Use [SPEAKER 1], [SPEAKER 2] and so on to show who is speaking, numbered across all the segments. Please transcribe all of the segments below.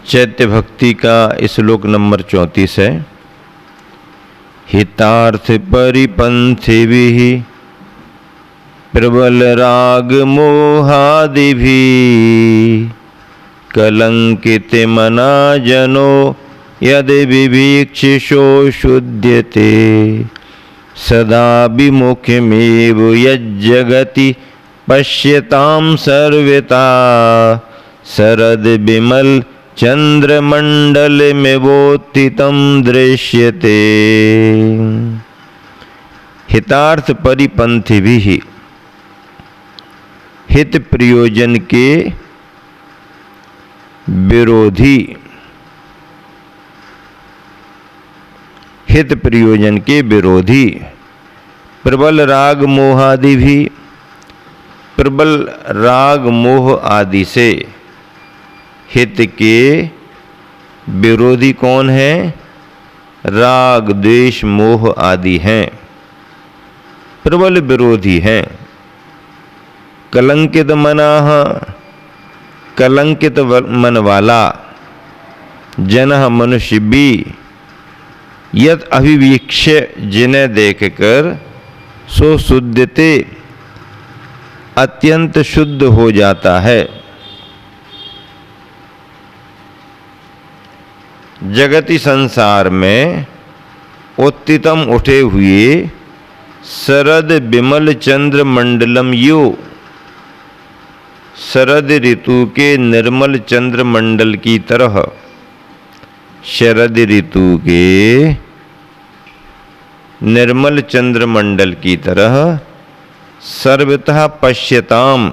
[SPEAKER 1] चैत्य भक्ति का श्लोक नंबर 34 है। हितार्थ परिपंथिभिः प्रबल राग मोहादिभिः कलंकित मना जनो यदि विवीक्षिषो शुध्यते सदा विमुखमेव यज्जगति पश्यतां सर्वथा शरद विमल चंद्रमंडल में वोत्थितं दृश्यते। हितार्थ परिपंथिभिः, हित प्रयोजन के विरोधी, हित प्रयोजन के विरोधी। प्रबल राग मोहादि भी, प्रबल राग मोह आदि से हित के विरोधी कौन है? राग द्वेष मोह आदि हैं, प्रबल विरोधी हैं। कलंकित मनाः, कलंकित मन वाला जनः मनुष्य भी यत अभिवीक्ष्य जिन्हें देखकर सो शुद्धते अत्यंत शुद्ध हो जाता है। जगति संसार में उत्थितम उठे हुए शरद विमल चंद्र मंडलम यो, शरद ऋतु के निर्मल चंद्र मंडल की तरह, शरद ऋतु के निर्मल चंद्र मंडल की तरह सर्वतः पश्यताम,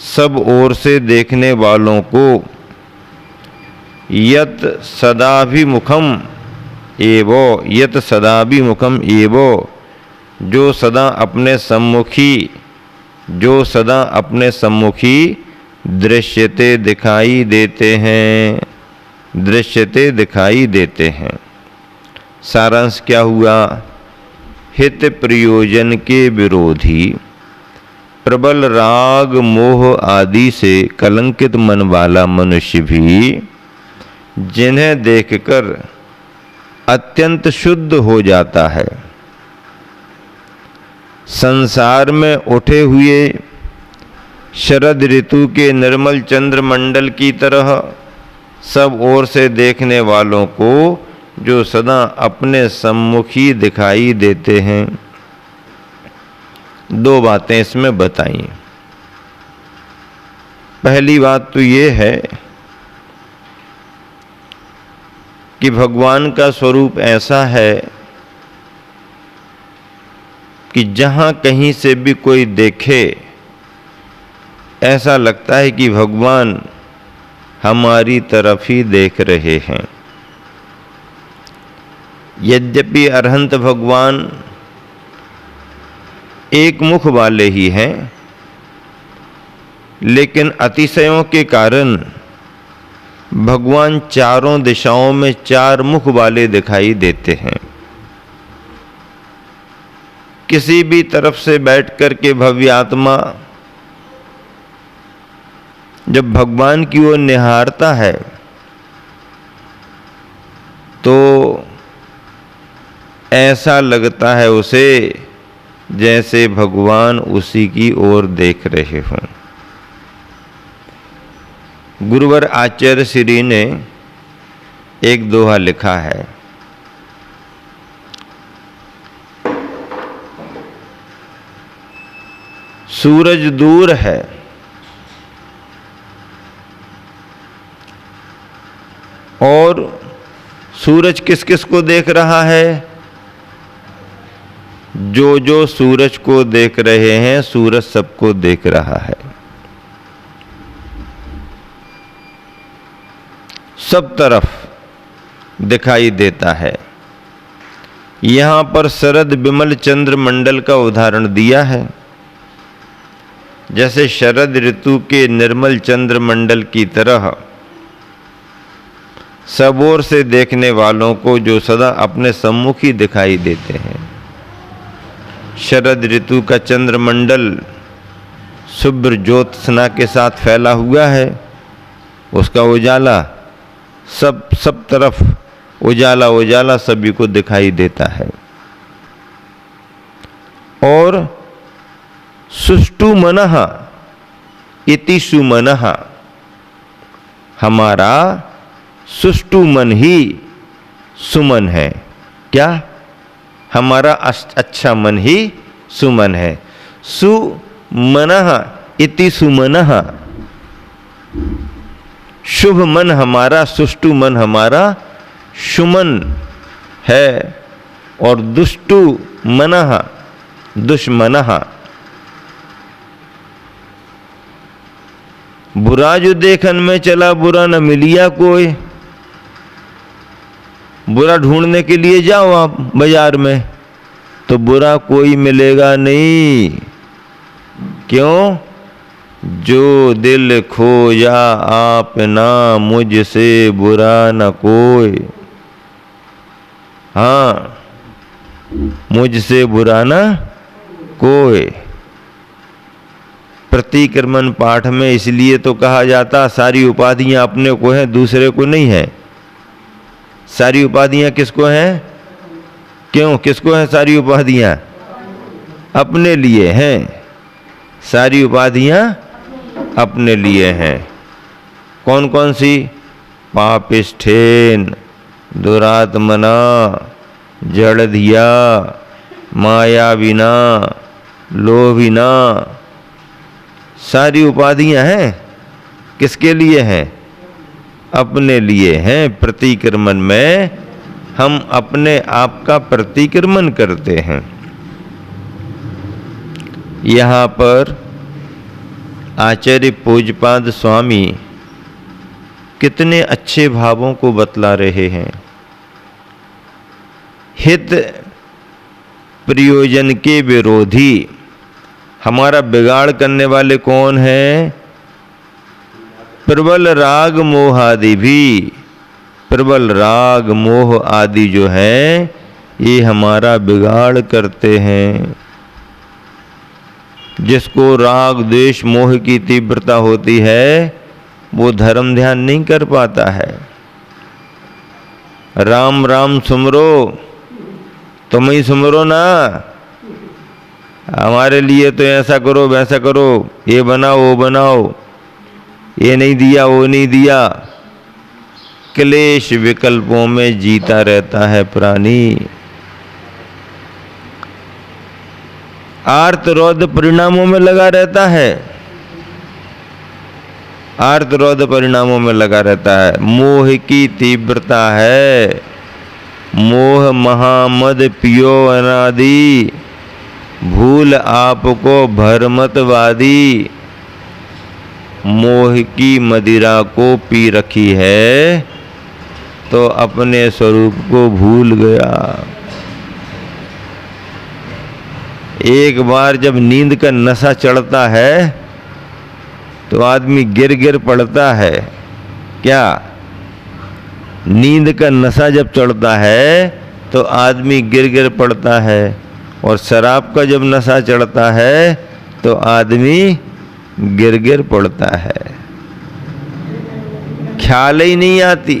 [SPEAKER 1] सब ओर से देखने वालों को, यत सदाभिमुखम एवो, यत सदाभिमुखम एवो, जो सदा अपने सम्मुखी, जो सदा अपने सम्मुखी दृश्यते दिखाई देते हैं, दृश्यते दिखाई देते हैं। सारांश क्या हुआ? हित प्रयोजन के विरोधी, प्रबल राग मोह आदि से कलंकित मन वाला मनुष्य भी जिन्हें देखकर अत्यंत शुद्ध हो जाता है। संसार में उठे हुए शरद ऋतु के निर्मल चंद्रमंडल की तरह सब ओर से देखने वालों को जो सदा अपने सम्मुखी दिखाई देते हैं। दो बातें इसमें बताई। पहली बात तो ये है कि भगवान का स्वरूप ऐसा है कि जहाँ कहीं से भी कोई देखे ऐसा लगता है कि भगवान हमारी तरफ ही देख रहे हैं। यद्यपि अरहंत भगवान एक मुख वाले ही हैं, लेकिन अतिशयों के कारण भगवान चारों दिशाओं में चार मुख वाले दिखाई देते हैं। किसी भी तरफ से बैठ कर के भव्य आत्मा जब भगवान की ओर निहारता है तो ऐसा लगता है उसे जैसे भगवान उसी की ओर देख रहे हों। गुरुवर आचार्य श्री ने एक दोहा लिखा है, सूरज दूर है और सूरज किस किस को देख रहा है? जो जो सूरज को देख रहे हैं सूरज सबको देख रहा है। सब तरफ दिखाई देता है। यहाँ पर शरद विमल चंद्र मंडल का उदाहरण दिया है। जैसे शरद ऋतु के निर्मल चंद्र मंडल की तरह सब ओर से देखने वालों को जो सदा अपने सम्मुख ही दिखाई देते हैं। शरद ऋतु का चंद्रमंडल शुभ्र ज्योत्सना के साथ फैला हुआ है, उसका उजाला सब तरफ उजाला उजाला सभी को दिखाई देता है। और सुष्टु मनः इति सुमनः, हमारा सुष्टु मन ही सुमन है। क्या? हमारा अच्छा मन ही सुमन है। सुमनः इति सुमनः, शुभ मन हमारा, सुष्टु मन हमारा सुमन है। और दुष्टु मनः दुश्मनः, बुरा जो देखन में चला बुरा न मिलिया कोई। बुरा ढूंढने के लिए जाओ आप बाजार में तो बुरा कोई मिलेगा नहीं। क्यों? जो दिल खोजा आपना मुझसे बुरा न कोई। हाँ, मुझसे बुरा न कोई। प्रतिक्रमण पाठ में इसलिए तो कहा जाता सारी उपाधियां अपने को हैं, दूसरे को नहीं है। सारी उपाधियां किसको हैं? क्यों? किसको हैं सारी उपाधियां? अपने लिए हैं। सारी उपाधियां अपने लिए हैं। कौन कौन सी? पापिष्ठेन, दुरात्मना, जड़धिया, मायाविना, लोभिना, सारी उपाधियां हैं। किसके लिए हैं? अपने लिए हैं। प्रतिक्रमण में हम अपने आप का प्रतिक्रमण करते हैं। यहाँ पर आचार्य पूज्यपाद स्वामी कितने अच्छे भावों को बतला रहे हैं। हित प्रयोजन के विरोधी, हमारा बिगाड़ करने वाले कौन हैं? प्रबल राग मोह आदि भी। प्रबल राग मोह आदि जो हैं ये हमारा बिगाड़ करते हैं। जिसको राग द्वेष मोह की तीव्रता होती है वो धर्म ध्यान नहीं कर पाता है। राम राम सुमरो, तुम ही सुमरो ना। हमारे लिए तो ऐसा करो वैसा करो, ये बनाओ वो बनाओ, ये नहीं दिया वो नहीं दिया। क्लेश विकल्पों में जीता रहता है प्राणी। आर्तरोध परिणामों में लगा रहता है। आर्तरोध परिणामों में लगा रहता है। मोह की तीव्रता है। मोह महामद पियो अनादि, भूल आपको भरमतवादी। मोह की मदिरा को पी रखी है तो अपने स्वरूप को भूल गया। एक बार जब नींद का नशा चढ़ता है तो आदमी गिर गिर पड़ता है। क्या? नींद का नशा जब चढ़ता है तो आदमी गिर गिर पड़ता है। और शराब का जब नशा चढ़ता है तो आदमी गिर गिर पड़ता है। ख्याल ही नहीं आती।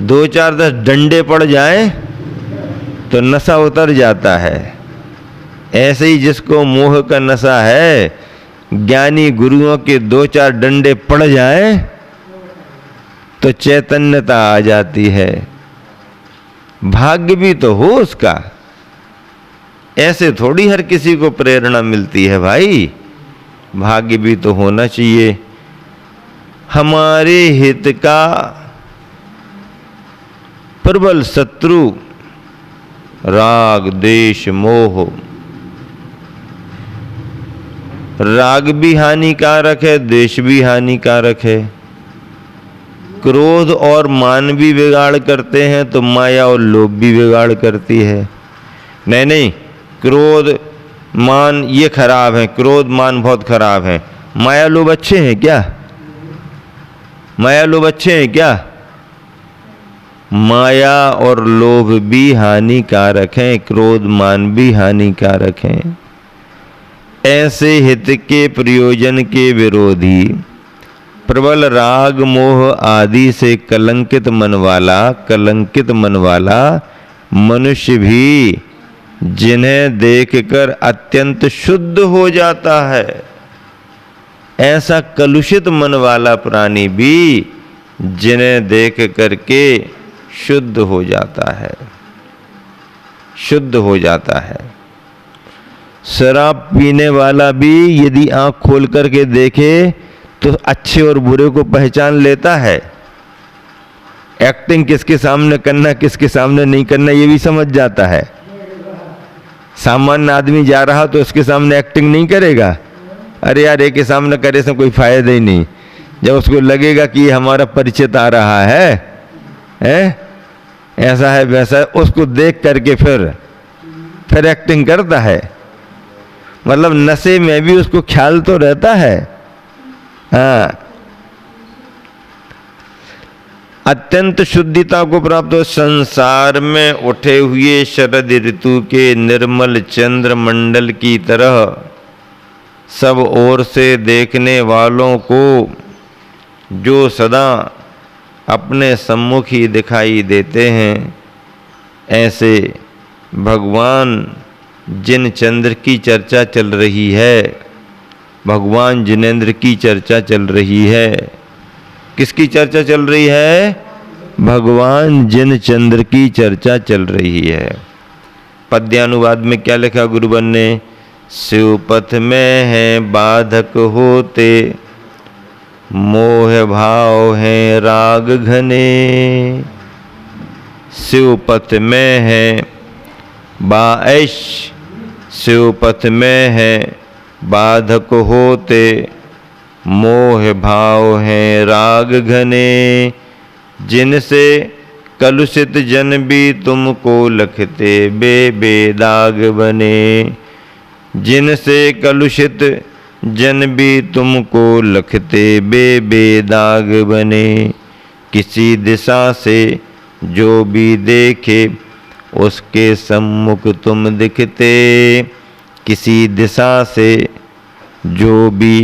[SPEAKER 1] 2-4-10 डंडे पड़ जाएं तो नशा उतर जाता है। ऐसे ही जिसको मोह का नशा है, ज्ञानी गुरुओं के 2-4 डंडे पड़ जाएं तो चैतन्यता आ जाती है। भाग्य भी तो हो उसका। ऐसे थोड़ी हर किसी को प्रेरणा मिलती है भाई। भाग्य भी तो होना चाहिए। हमारे हित का प्रबल शत्रु राग द्वेष मोह। राग भी हानिकारक है, द्वेष भी हानिकारक है। क्रोध और मान भी बिगाड़ करते हैं तो माया और लोभ भी बिगाड़ करती है। नहीं नहीं, क्रोध मान ये खराब है, क्रोध मान बहुत खराब है। माया लोभ अच्छे हैं क्या? माया लोभ अच्छे हैं क्या? माया और लोभ भी हानिकारक हैं, क्रोध मान भी हानिकारक हैं। ऐसे हित के प्रयोजन के विरोधी प्रबल राग मोह आदि से कलंकित मन वाला मनुष्य भी जिन्हें देखकर अत्यंत शुद्ध हो जाता है, ऐसा कलुषित मन वाला प्राणी भी जिन्हें देख करके शुद्ध हो जाता है, शुद्ध हो जाता है। शराब पीने वाला भी यदि आंख खोल करके देखे तो अच्छे और बुरे को पहचान लेता है। एक्टिंग किसके सामने करना, किसके सामने नहीं करना, ये भी समझ जाता है। सामान्य आदमी जा रहा तो उसके सामने एक्टिंग नहीं करेगा, अरे यार एक के सामने करे से कोई फायदा ही नहीं। जब उसको लगेगा कि ये हमारा परिचित आ रहा है, ऐसा है वैसा है, उसको देख करके फिर एक्टिंग करता है। मतलब नशे में भी उसको ख्याल तो रहता है। हाँ, अत्यंत शुद्धता को प्राप्त हो। संसार में उठे हुए शरद ऋतु के निर्मल चंद्र मंडल की तरह सब ओर से देखने वालों को जो सदा अपने सम्मुख ही दिखाई देते हैं, ऐसे भगवान जिन चंद्र की चर्चा चल रही है, भगवान जिनेंद्र की चर्चा चल रही है। किसकी चर्चा चल रही है? भगवान जिन चंद्र की चर्चा चल रही है। पद्यानुवाद में क्या लिखा गुरुवन ने? शिवपथ में है बाधक होते, मोह भाव है राग घने। शिवपथ में है बाऐश, शिवपथ में है बाधक होते, मोह भाव हैं राग घने। जिनसे कलुषित जन भी तुमको लखते बेदाग बने। जिनसे कलुषित जन भी तुमको लखते बेदाग बने। किसी दिशा से जो भी देखे उसके सम्मुख तुम दिखते। किसी दिशा से जो भी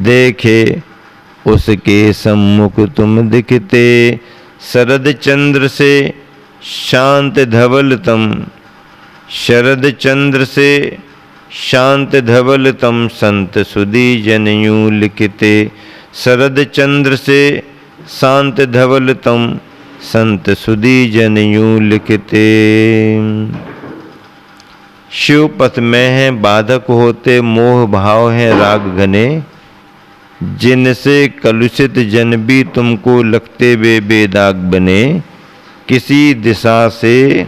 [SPEAKER 1] देखे उसके सम्मुख तुम दिखते। शरद चंद्र से शांत धवलतम, शरद चंद्र से शांत धवलतम संत सुधी जन यूं लिखते। शरद चंद्र से शांत धवलतम संत सुधी जन यूं लिखते। शिवपथ में है बाधक होते, मोह भाव है राग घने। जिनसे कलुषित जन भी तुमको लगते बेदाग बने। किसी दिशा से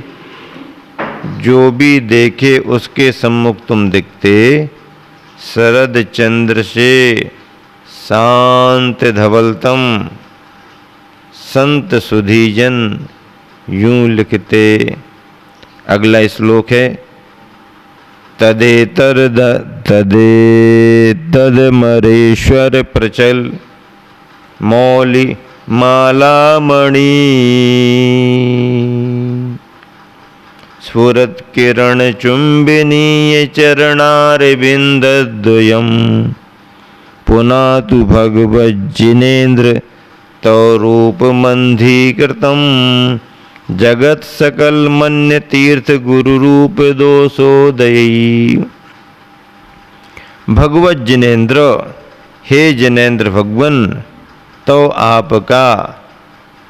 [SPEAKER 1] जो भी देखे उसके सम्मुख तुम दिखते। शरद चंद्र से शांत धवलतम संत सुधीजन यूं लिखते। अगला श्लोक है तदेतदमरेश्वर प्रचल मौलि मालामणि। स्फुरत किरण चुंबिनीय चरणारविंदद्वयम्। पुनातु भगवज्जिनेन्द्र तौ रूपमन्धीकृतम्। जगत सकल मन्य तीर्थ गुरु रूप दोषोदयी। भगवत जिनेन्द्र, हे जिनेन्द्र भगवन, तो आपका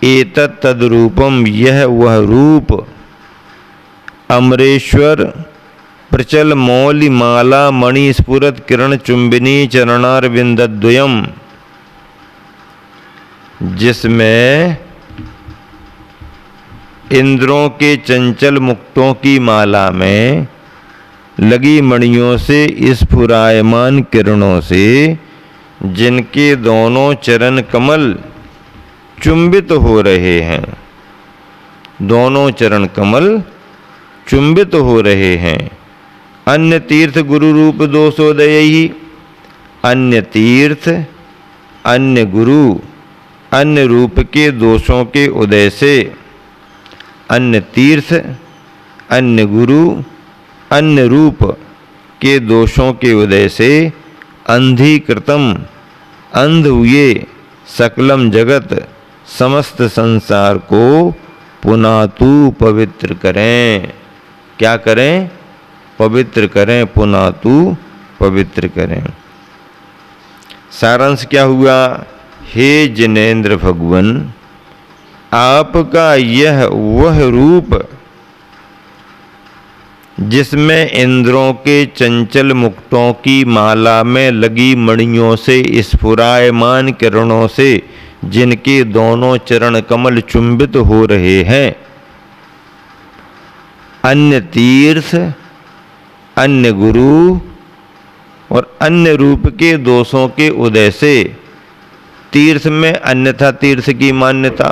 [SPEAKER 1] एतत् तद्रूपम, यह वह रूप। अमरेश्वर प्रचल मौलि माला मणि स्फुरत किरण चुंबिनी चरणारविंदद्वयम्, जिसमें इंद्रों के चंचल मुक्तों की माला में लगी मणियों से स्फुरायमान किरणों से जिनके दोनों चरण कमल चुंबित हो रहे हैं, दोनों चरण कमल चुंबित हो रहे हैं। अन्य तीर्थ गुरु रूप दोषोदयी। अन्य तीर्थ, अन्य गुरु, अन्य रूप के दोषों के उदय से, अन्य तीर्थ, अन्य गुरु, अन्य रूप के दोषों के उदय से अंधीकृतम, अंध हुए सकलम जगत समस्त संसार को पुनः तू पवित्र करें। क्या करें? पवित्र करें, पुनः तू पवित्र करें। सारांश क्या हुआ? हे जिनेंद्र भगवन, आपका यह वह रूप जिसमें इंद्रों के चंचल मुक्तों की माला में लगी मणियों से स्फुरायमान किरणों से जिनके दोनों चरण कमल चुंबित हो रहे हैं, अन्य तीर्थ, अन्य गुरु और अन्य रूप के दोषों के उदय से, तीर्थ में अन्यथा तीर्थ की मान्यता,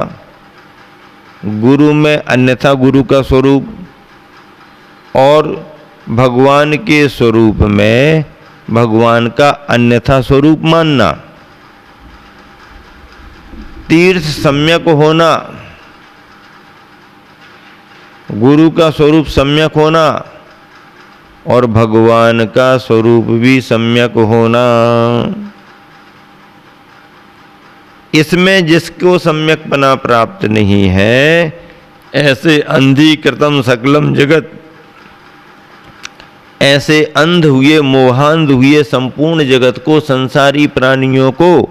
[SPEAKER 1] गुरु में अन्यथा गुरु का स्वरूप और भगवान के स्वरूप में भगवान का अन्यथा स्वरूप मानना, तीर्थ सम्यक होना, गुरु का स्वरूप सम्यक होना और भगवान का स्वरूप भी सम्यक होना। इसमें जिसको सम्यकपना प्राप्त नहीं है, ऐसे अंधीकृतम सकलम जगत, ऐसे अंध हुए, मोहांध हुए संपूर्ण जगत को, संसारी प्राणियों को,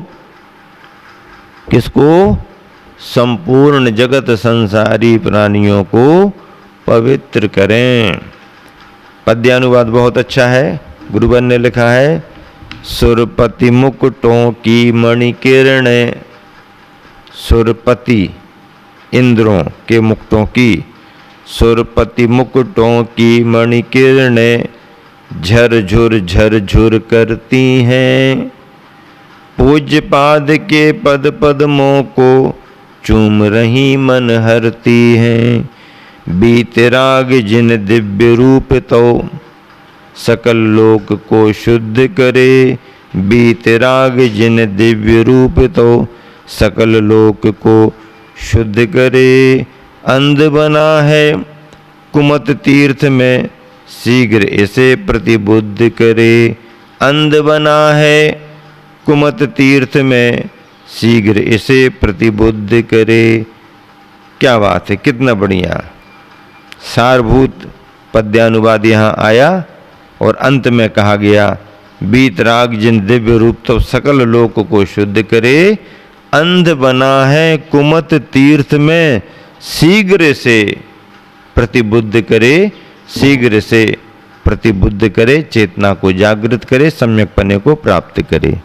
[SPEAKER 1] किसको? संपूर्ण जगत संसारी प्राणियों को पवित्र करें। पद्यानुवाद बहुत अच्छा है। गुरुवन ने लिखा है, सुरपति मुकुटों की मणिकिरणें, सुरपति इंद्रों के मुकुटों की, सुरपति मुकुटों की मणिकिरणें झरझुर करती हैं, पूज्य पाद के पद पद्मों को चूम रही मन हरती हैं। बीतराग जिन दिव्य रूप तो सकल लोक को शुद्ध करे, बीतराग जिन दिव्य रूप तो सकल लोक को शुद्ध करे। अंध बना है कुमत तीर्थ में, शीघ्र इसे प्रतिबुद्ध करे। अंध बना है कुमत तीर्थ में, शीघ्र इसे प्रतिबुद्ध करे। क्या बात है, कितना बढ़िया सारभूत पद्यानुवाद यहाँ आया और अंत में कहा गया, बीतराग जिन दिव्य रूप तो सकल लोक को शुद्ध करे। अंध बना है कुमत तीर्थ में, शीघ्र से प्रतिबुद्ध करे, शीघ्र से प्रतिबुद्ध करे, चेतना को जागृत करे, सम्यक पने को प्राप्त करे।